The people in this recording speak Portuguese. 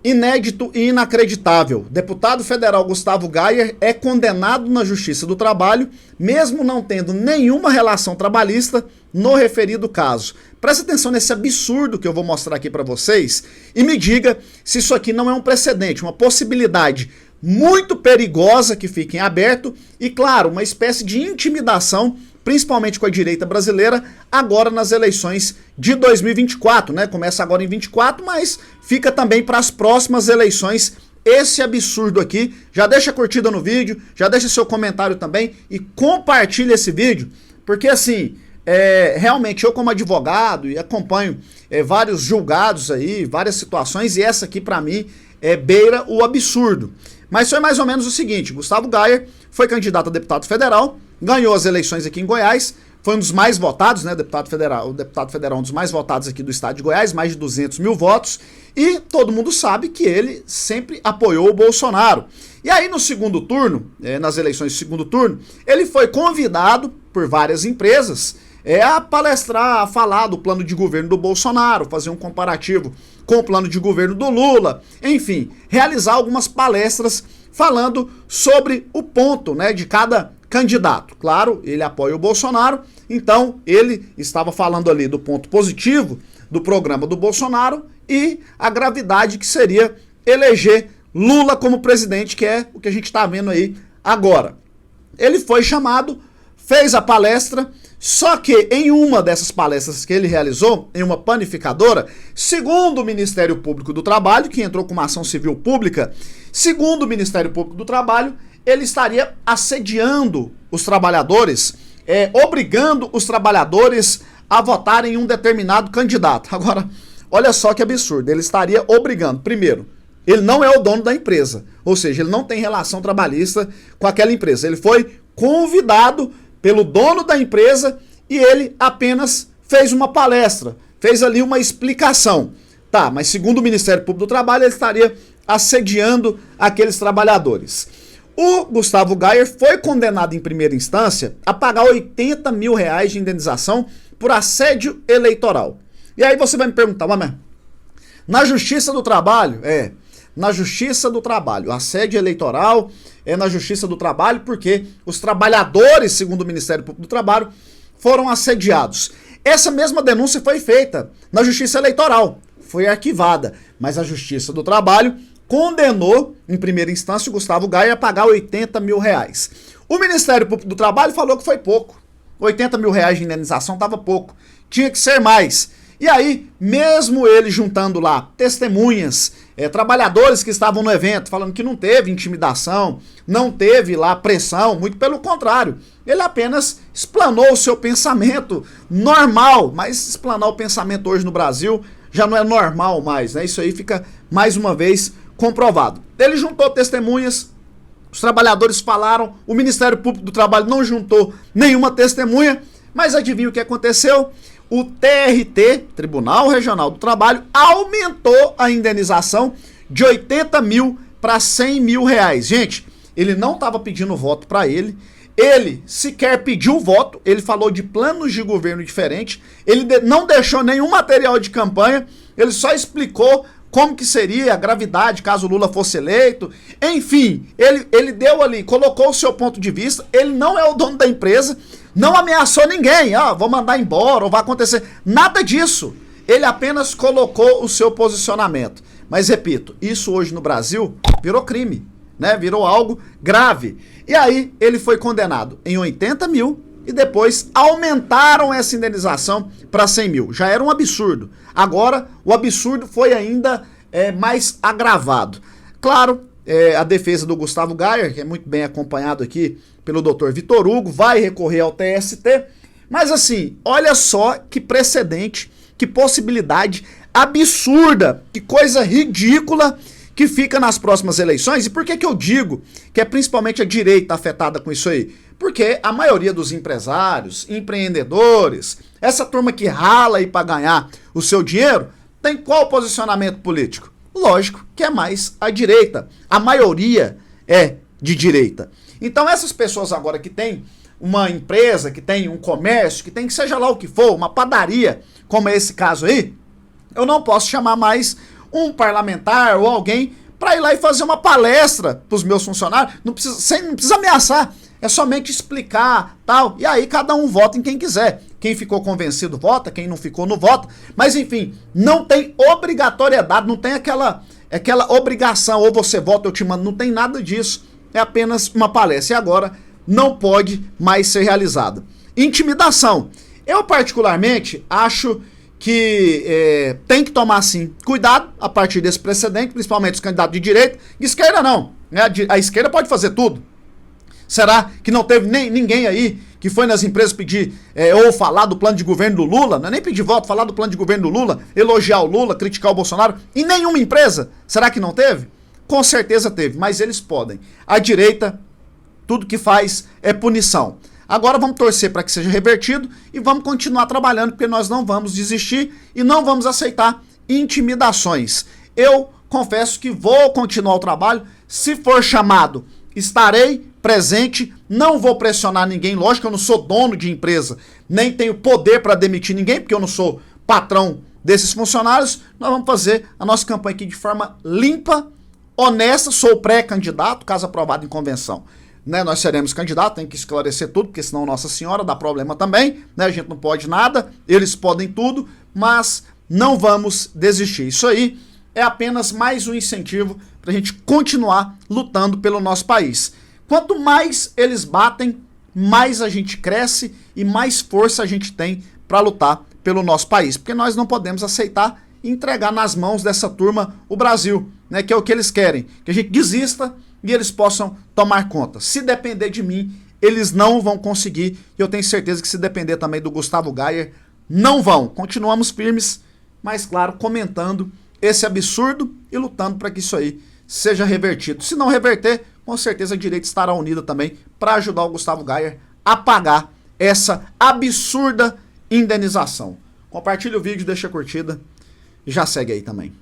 Inédito e inacreditável. Deputado federal Gustavo Gayer é condenado na Justiça do Trabalho, mesmo não tendo nenhuma relação trabalhista no referido caso. Presta atenção nesse absurdo que eu vou mostrar aqui para vocês e me diga se isso aqui não é um precedente, uma possibilidade muito perigosa que fica em aberto e, claro, uma espécie de intimidação, principalmente com a direita brasileira, agora nas eleições de 2024, né? Começa agora em 24, mas fica também para as próximas eleições esse absurdo aqui. Já deixa a curtida no vídeo, já deixa seu comentário também e compartilha esse vídeo, porque assim, realmente eu como advogado e acompanho vários julgados aí, várias situações, e essa aqui para mim beira o absurdo. Mas foi mais ou menos o seguinte: Gustavo Gayer foi candidato a deputado federal, ganhou as eleições aqui em Goiás, foi um dos mais votados, né, o deputado federal é um dos mais votados aqui do estado de Goiás, mais de 200 mil votos, e todo mundo sabe que ele sempre apoiou o Bolsonaro. E aí no segundo turno, nas eleições do segundo turno, ele foi convidado por várias empresas a palestrar, a falar do plano de governo do Bolsonaro, fazer um comparativo com o plano de governo do Lula, enfim, realizar algumas palestras falando sobre o ponto, né, de cada candidato. Claro, ele apoia o Bolsonaro, então ele estava falando ali do ponto positivo do programa do Bolsonaro e a gravidade que seria eleger Lula como presidente, que é o que a gente está vendo aí agora. Ele foi chamado, fez a palestra, só que em uma dessas palestras que ele realizou, em uma panificadora, segundo o Ministério Público do Trabalho, que entrou com uma ação civil pública, segundo o Ministério Público do Trabalho, ele estaria assediando os trabalhadores, obrigando os trabalhadores a votarem em um determinado candidato. Agora, olha só que absurdo, ele estaria obrigando. Primeiro, ele não é o dono da empresa, ou seja, ele não tem relação trabalhista com aquela empresa. Ele foi convidado pelo dono da empresa e ele apenas fez uma palestra, fez ali uma explicação. Tá, mas segundo o Ministério Público do Trabalho, ele estaria assediando aqueles trabalhadores. O Gustavo Gayer foi condenado em primeira instância a pagar 80 mil reais de indenização por assédio eleitoral. E aí você vai me perguntar, mas na Justiça do Trabalho? Na Justiça do Trabalho. Assédio eleitoral é na Justiça do Trabalho porque os trabalhadores, segundo o Ministério Público do Trabalho, foram assediados. Essa mesma denúncia foi feita na Justiça Eleitoral, foi arquivada, mas a Justiça do Trabalho condenou, em primeira instância, o Gustavo Gayer a pagar 80 mil reais. O Ministério Público do Trabalho falou que foi pouco. 80 mil reais de indenização estava pouco. Tinha que ser mais. E aí, mesmo ele juntando lá testemunhas, trabalhadores que estavam no evento, falando que não teve intimidação, não teve lá pressão, muito pelo contrário. Ele apenas explanou o seu pensamento normal, mas explanar o pensamento hoje no Brasil já não é normal mais, né? Isso aí fica, mais uma vez, comprovado. Ele juntou testemunhas, os trabalhadores falaram, o Ministério Público do Trabalho não juntou nenhuma testemunha, mas adivinha o que aconteceu? O TRT, Tribunal Regional do Trabalho, aumentou a indenização de 80 mil para 100 mil reais. Gente, ele não estava pedindo voto para ele sequer pediu voto, ele falou de planos de governo diferentes, ele não deixou nenhum material de campanha, ele só explicou como que seria a gravidade caso Lula fosse eleito, enfim, ele deu ali, colocou o seu ponto de vista, ele não é o dono da empresa, não ameaçou ninguém, vou mandar embora ou vai acontecer, nada disso, ele apenas colocou o seu posicionamento. Mas repito, isso hoje no Brasil virou crime, né? Virou algo grave. E aí ele foi condenado em 80 mil e depois aumentaram essa indenização para 100 mil. Já era um absurdo. Agora o absurdo foi ainda mais agravado. Claro, a defesa do Gustavo Gayer, que é muito bem acompanhado aqui pelo Dr. Vitor Hugo, vai recorrer ao TST. Mas assim, olha só que precedente, que possibilidade absurda, que coisa ridícula que fica nas próximas eleições. E por que eu digo que é principalmente a direita afetada com isso aí? Porque a maioria dos empresários, empreendedores, essa turma que rala aí para ganhar o seu dinheiro, tem qual posicionamento político? Lógico que é mais a direita. A maioria é de direita. Então essas pessoas agora que têm uma empresa, que tem um comércio, que tem que seja lá o que for, uma padaria, como é esse caso aí, eu não posso chamar mais um parlamentar ou alguém para ir lá e fazer uma palestra para os meus funcionários. Não precisa ameaçar, é somente explicar, tal. E aí cada um vota em quem quiser. Quem ficou convencido vota, quem não ficou não vota. Mas enfim, não tem obrigatoriedade, não tem aquela obrigação, ou você vota, eu te mando, não tem nada disso. É apenas uma palestra. E agora não pode mais ser realizada. Intimidação. Eu particularmente acho que tem que tomar, sim, cuidado a partir desse precedente, principalmente os candidatos de direita. De esquerda não, né? A esquerda pode fazer tudo. Será que não teve ninguém aí que foi nas empresas pedir ou falar do plano de governo do Lula? Não é nem pedir voto, falar do plano de governo do Lula, elogiar o Lula, criticar o Bolsonaro? Em nenhuma empresa. Será que não teve? Com certeza teve, mas eles podem. A direita, tudo que faz é punição. Agora vamos torcer para que seja revertido e vamos continuar trabalhando, porque nós não vamos desistir e não vamos aceitar intimidações. Eu confesso que vou continuar o trabalho. Se for chamado, estarei presente. Não vou pressionar ninguém. Lógico que eu não sou dono de empresa, nem tenho poder para demitir ninguém, porque eu não sou patrão desses funcionários. Nós vamos fazer a nossa campanha aqui de forma limpa, honesta. Sou pré-candidato, caso aprovado em convenção. Né, nós seremos candidatos, tem que esclarecer tudo, porque senão Nossa Senhora dá problema também, né, a gente não pode nada, eles podem tudo, mas não vamos desistir. Isso aí é apenas mais um incentivo para a gente continuar lutando pelo nosso país. Quanto mais eles batem, mais a gente cresce e mais força a gente tem para lutar pelo nosso país, porque nós não podemos aceitar e entregar nas mãos dessa turma o Brasil, né, que é o que eles querem, que a gente desista e eles possam tomar conta. Se depender de mim, eles não vão conseguir. E eu tenho certeza que se depender também do Gustavo Gayer, não vão. Continuamos firmes, mas claro, comentando esse absurdo e lutando para que isso aí seja revertido. Se não reverter, com certeza a direita estará unida também para ajudar o Gustavo Gayer a pagar essa absurda indenização. Compartilha o vídeo, deixa a curtida e já segue aí também.